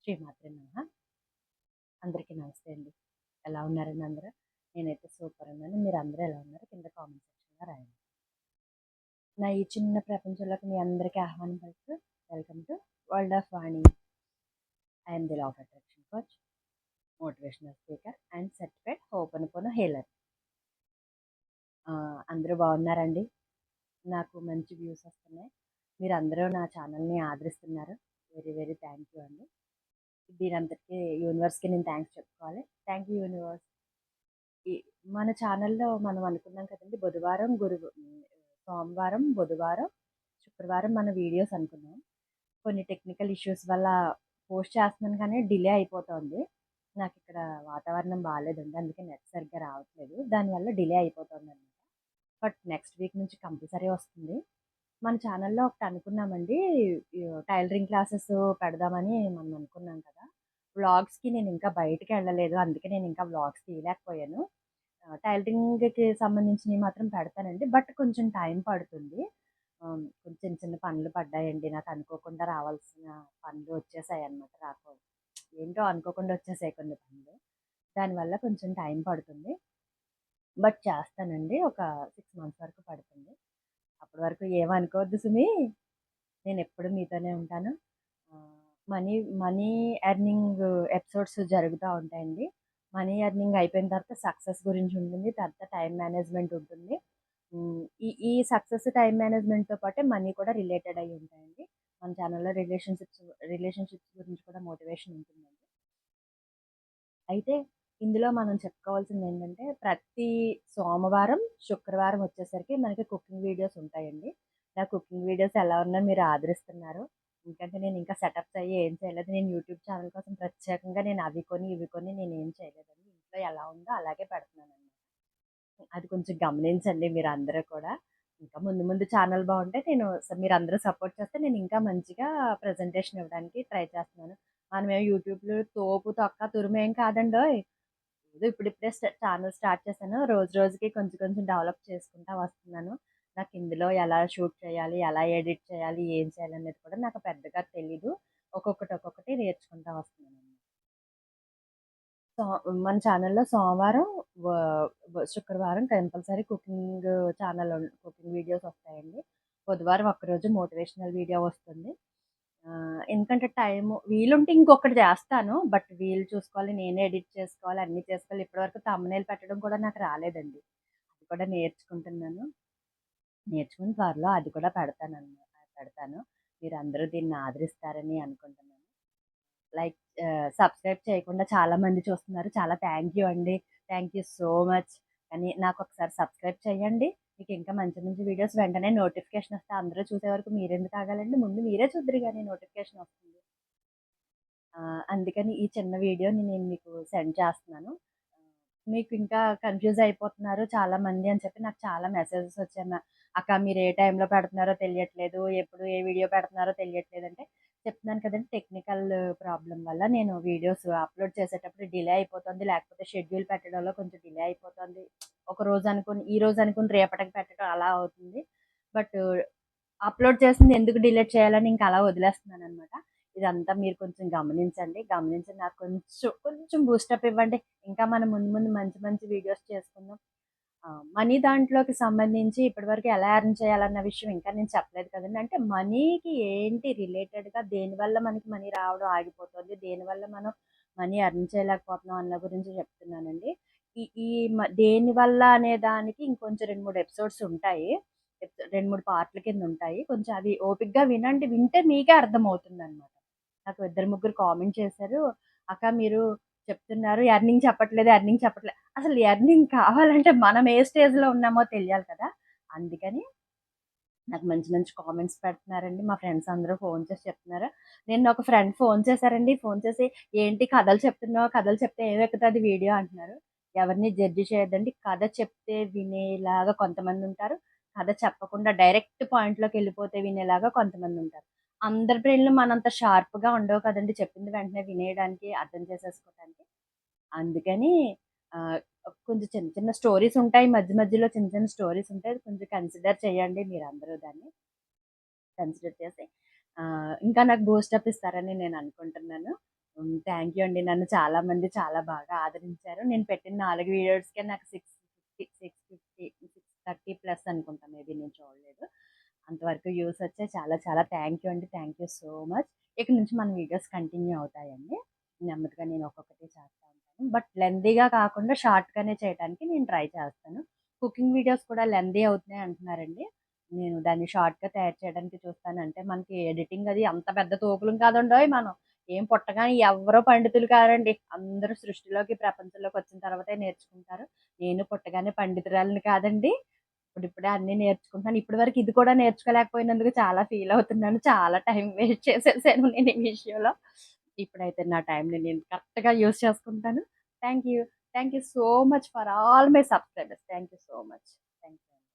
శ్రీమాత్రే నమః. అందరికీ నమస్తే అండి. ఎలా ఉన్నారండి అందరూ? నేనైతే సూపర్ ఉన్నాను. మీరందరూ ఎలా ఉన్నారు? కింద కామెంట్ సెక్షన్‌లో రాయండి. నా ఈ చిన్న ప్రపంచంలోకి మీ అందరికీ ఆహ్వానం పలుకుతూ welcome to world of Vani. I am the law of attraction coach, motivational speaker and certified ho'oponopono healer. అందరూ బాగున్నారండి? నాకు మంచి వ్యూస్ వస్తున్నాయి. మీరందరూ నా ఛానల్‌ని ఆదరిస్తున్నారు. వెరీ వెరీ థ్యాంక్ యూ అండి. దీనంతటికీ యూనివర్స్‌కి నేను థ్యాంక్స్ చెప్పుకోవాలి. Thank you universe. ఈ మన ఛానల్‌లో మనం అనుకున్నాం కదండీ! సోమవారం, బుధవారం, శుక్రవారం మన వీడియోస్ అనుకున్నాం. కొన్ని టెక్నికల్ ఇష్యూస్ వల్ల పోస్ట్ చేస్తున్నాను కానీ డిలే అయిపోతోంది. నాకిక్కడ వాతావరణం బాలేదండి. అందుకే నెట్ సరిగ్గా రావట్లేదు. దానివల్ల డిలే అయిపోతోందనమాట. బట్ నెక్స్ట్ వీక్ నుంచి కంపల్సరీ వస్తుంది. మన ఛానల్‌లో ఒకటి అనుకున్నామండి. టైలరింగ్ క్లాసెస్ పెడదామని మనం అనుకున్నాం కదా! వ్లాగ్స్‌కి నేను ఇంకా బయటికెళ్ళలేదు. అందుకే నేను ఇంకా వ్లాగ్స్ తీయలేకపోయాను. టైలరింగ్‌కి సంబంధించినవి మాత్రం పెడతానండి. బట్ కొంచెం టైం పడుతుంది. కొంచెం చిన్న చిన్న పనులు పడ్డాయండి. నాకు అనుకోకుండా రావాల్సిన పనులు వచ్చేసాయన్నమాట. ఏంటో అనుకోకుండా వచ్చేసాయి కొన్ని పనులు. దానివల్ల కొంచెం టైం పడుతుంది. బట్ చేస్తానండి. ఒక 6 మంత్స్ వరకు పడుతుంది. అప్పటి వరకు ఏమనుకోవద్దు సుమి. నేనెప్పుడు మీతోనే ఉంటాను. మనీ మనీ ఎర్నింగ్ ఎపిసోడ్స్ జరుగుతా ఉంటాయండి. మనీ ఎర్నింగ్ అయిపోయిన తర్వాత సక్సెస్ గురించి ఉంటుంది. తర్వాత టైం మేనేజ్మెంట్ ఉంటుంది. ఈ ఈ సక్సెస్ టైం మేనేజ్మెంట్‌తో పాటే మనీ కూడా రిలేటెడ్ అయ్యి ఉంటాయండి. మన ఛానల్‌లో రిలేషన్‌షిప్స్ గురించి కూడా మోటివేషన్ ఉంటుందండి. అయితే ఇందులో మనం చెప్పుకోవాల్సిందేంటంటే ప్రతి సోమవారం, శుక్రవారం వచ్చేసరికి మనకి కుకింగ్ వీడియోస్ ఉంటాయండి. నా కుకింగ్ వీడియోస్ ఎలా ఉన్నా మీరు ఆదరిస్తున్నారు. ఎందుకంటే నేను ఇంకా సెటప్స్ అయ్యి ఏం చేయలేదు. నేను యూట్యూబ్ ఛానల్ కోసం ప్రత్యేకంగా నేను అవి కొని, ఇవి కొని నేనేం చేయలేదండి. ఇంట్లో ఎలా ఉందో అలాగే పెడుతున్నానన్నమాట. అది కొంచెం గమనించండి మీరందరూ కూడా. ఇంకా ముందు ముందు ఛానల్ బావుంటే మీరందరూ సపోర్ట్ చేస్తే నేను ఇంకా మంచిగా ప్రజెంటేషన్ ఇవ్వడానికి ట్రై చేస్తున్నాను. మనమేమో యూట్యూబ్‌లో తోపు, తొక్క, తురుమేం కాదండోయ్! ఏదో ఇప్పుడిప్పుడే ఛానల్ స్టార్ట్ చేశాను. రోజు రోజుకి కొంచెం కొంచెం డెవలప్ చేసుకుంటా వస్తున్నాను. నాకు ఇందులో ఎలా షూట్ చేయాలి, ఎలా ఎడిట్ చేయాలి, ఏం చేయాలనేది కూడా నాకు పెద్దగా తెలీదు. ఒక్కొక్కటి నేర్చుకుంటా వస్తున్నాను. సో, మన ఛానల్‌లో సోమవారం, వ వ శుక్రవారం కంపల్సరీ కుకింగ్ వీడియోస్ వస్తాయండి. బుధవారం ఒక్కరోజు మోటివేషనల్ వీడియో వస్తుంది. ఎందుకంటే వీలుంటే ఇంకొకటి చేస్తాను. బట్ వీలు చూసుకోవాలి, నేనే ఎడిట్ చేసుకోవాలి, అన్నీ చేసుకోవాలి. ఇప్పటివరకు థంబ్‌నెయిల్ పెట్టడం కూడా నాకు రాలేదండి. అది కూడా నేర్చుకుంటున్నాను. నేర్చుకుని త్వరలో అది కూడా పెడతాను. మీరందరూ దీన్ని ఆదరిస్తారని అనుకుంటున్నాను. లైక్ సబ్స్క్రైబ్ చేయకుండా చాలామంది చూస్తున్నారు. చాలా థ్యాంక్ యూ అండి. Thank you so much. కానీ నాకొకసారి సబ్స్క్రైబ్ చేయండి. మీకు ఇంకా మంచి మంచి వీడియోస్ వెంటనే నోటిఫికేషన్ వస్తే అందరూ చూసే వరకు మీరెందుకు ఆగాలండి? ముందు మీరే చూద్దురు గానీ నోటిఫికేషన్ వస్తుంది. అందుకని ఈ చిన్న వీడియోని నేను మీకు సెండ్ చేస్తున్నాను. మీకు ఇంకా కన్‌ఫ్యూజ్ అయిపోతున్నారు చాలామంది అని చెప్పి నాకు చాలా మెసేజెస్ వచ్చాయి. "అక్క మీరు ఏ టైంలో పెడుతున్నారో తెలియట్లేదు. ఎప్పుడు ఏ వీడియో పెడుతున్నారో తెలియట్లేదు" అంటే చెప్తున్నాను కదండీ టెక్నికల్ ప్రాబ్లమ్ వల్ల నేను వీడియోస్ అప్‌లోడ్ చేసేటప్పుడు డిలే అయిపోతుంది. లేకపోతే షెడ్యూల్ పెట్టడంలో కొంచెం డిలే అయిపోతుంది. ఈరోజు అనుకుని రేపటికి పెట్టడం అలా అవుతుంది. బట్ అప్‌లోడ్ చేసింది ఎందుకు డిలీట్ చేయాలని ఇంక అలా వదిలేస్తున్నాననమాట. ఇదంతా మీరు కొంచెం గమనించండి. గమనించి నాకు కొంచెం బూస్టప్ ఇవ్వండి. ఇంకా మనం ముందు ముందు మంచి మంచి వీడియోస్ చేసుకుందాం. మనీ దాంట్లోకి సంబంధించి ఇప్పటివరకు ఎలా ఎర్న్ చేయాలన్న విషయం ఇంకా నేను చెప్పలేదు కదండీ. అంటే మనీకి ఏంటి రిలేటెడ్‌గా దేనివల్ల మనకి మనీ రావడం ఆగిపోతుంది, దేనివల్ల మనం మనీ ఎర్న్ చేయలేకపోతున్నాం అన్న గురించి చెప్తున్నానండి. ఈ ఈ దేనివల్ల అనే దానికి ఇంకొంచెం 2, 3 ఎపిసోడ్స్ ఉంటాయి. 2, 3 పార్ట్‌ల కింద ఉంటాయి. కొంచెం అవి ఓపికగా వినండి. వింటే మీకే అర్థమవుతుందనమాట. నాకు ఇద్దరు, ముగ్గురు కామెంట్ చేశారు. "అక్క మీరు చెప్తున్నారు ఎర్నింగ్ చెప్పట్లేదు." అసలు ఎర్నింగ్ కావాలంటే మనం ఏ స్టేజ్‌లో ఉన్నామో తెలియాలి కదా! అందుకని నాకు మంచి మంచి కామెంట్స్ పెడుతున్నారండి. మా ఫ్రెండ్స్ అందరూ ఫోన్ చేసి చెప్తున్నారు. నిన్న ఒక ఫ్రెండ్ ఫోన్ చేశారండి. ఫోన్ చేసి "ఏంటి కథలు చెప్తున్నావు? కథలు చెప్తే ఏమెక్కుతది వీడియో" అంటున్నారు. ఎవరిని జడ్జ్ చేయొద్దండి. కథ చెప్తే వినేలాగా కొంతమందుంటారు. కథ చెప్పకుండా డైరెక్ట్ పాయింట్‌లోకెళ్ళిపోతే వినేలాగా కొంతమందుంటారు. అందరి బ్రెయిన్‌లు మనంత షార్ప్‌గా ఉండవు కదండీ! చెప్పింది వెంటనే వినేయడానికి, అర్థం చేసేసుకోవటానికి. అందుకని ఆహ్, కొంచెం చిన్న చిన్న స్టోరీస్ ఉంటాయి. మధ్య మధ్యలో చిన్న చిన్న స్టోరీస్ ఉంటాయి. కొంచెం కన్సిడర్ చేయండి మీరందరూ దాన్ని. కన్సిడర్ చేసి ఇంకా నాకు బూస్టప్ ఇస్తారని నేను అనుకుంటున్నాను. థ్యాంక్ యూ అండి. నన్ను చాలామంది చాలా బాగా ఆదరించారు. నేను పెట్టిన 4 వీడియోస్‌కే నాకు 650, 630 ప్లస్ అనుకుంటా. మేబీ నేను చూడలేదు. అంతవరకు వ్యూస్ వచ్చాయి. చాలా చాలా థ్యాంక్ యూ అండి. Thank you so much. ఇక నుంచి మన వీడియోస్ కంటిన్యూ అవుతాయండి. నెమ్మదిగా నేను ఒక్కొక్కటి చేస్తా ఉంటాను. బట్ లెంతీగా కాకుండా షార్ట్‌గానే చేయడానికి నేను ట్రై చేస్తాను. కుకింగ్ వీడియోస్ కూడా లెంతీ అవుతున్నాయి అంటున్నారండి. నేను దాన్ని షార్ట్‌గా తయారు చేయడానికి చూస్తాను. అంటే మనకి ఎడిటింగ్ అది అంత పెద్ద తోపులం కాదండోయ్ మనం. ఏం పుట్టగానే ఎవ్వరో పండితులు కారండి. అందరూ సృష్టిలోకి, ప్రపంచంలోకి వచ్చిన తర్వాతే నేర్చుకుంటారు. నేను పుట్టగానే పండితురాలిని కాదండి. ఇప్పుడిప్పుడే అన్నీ నేర్చుకుంటున్నాను. ఇప్పటి వరకు ఇది కూడా నేర్చుకోలేకపోయినందుకు చాలా ఫీల్ అవుతున్నాను. చాలా టైం వేస్ట్ చేసేసాను నేను ఈ విషయంలో. ఇప్పుడైతే నా టైంని నేను కరెక్ట్‌గా యూజ్ చేసుకుంటాను. Thank you. Thank you so much for all my subscribers. Thank you so much. Thank you.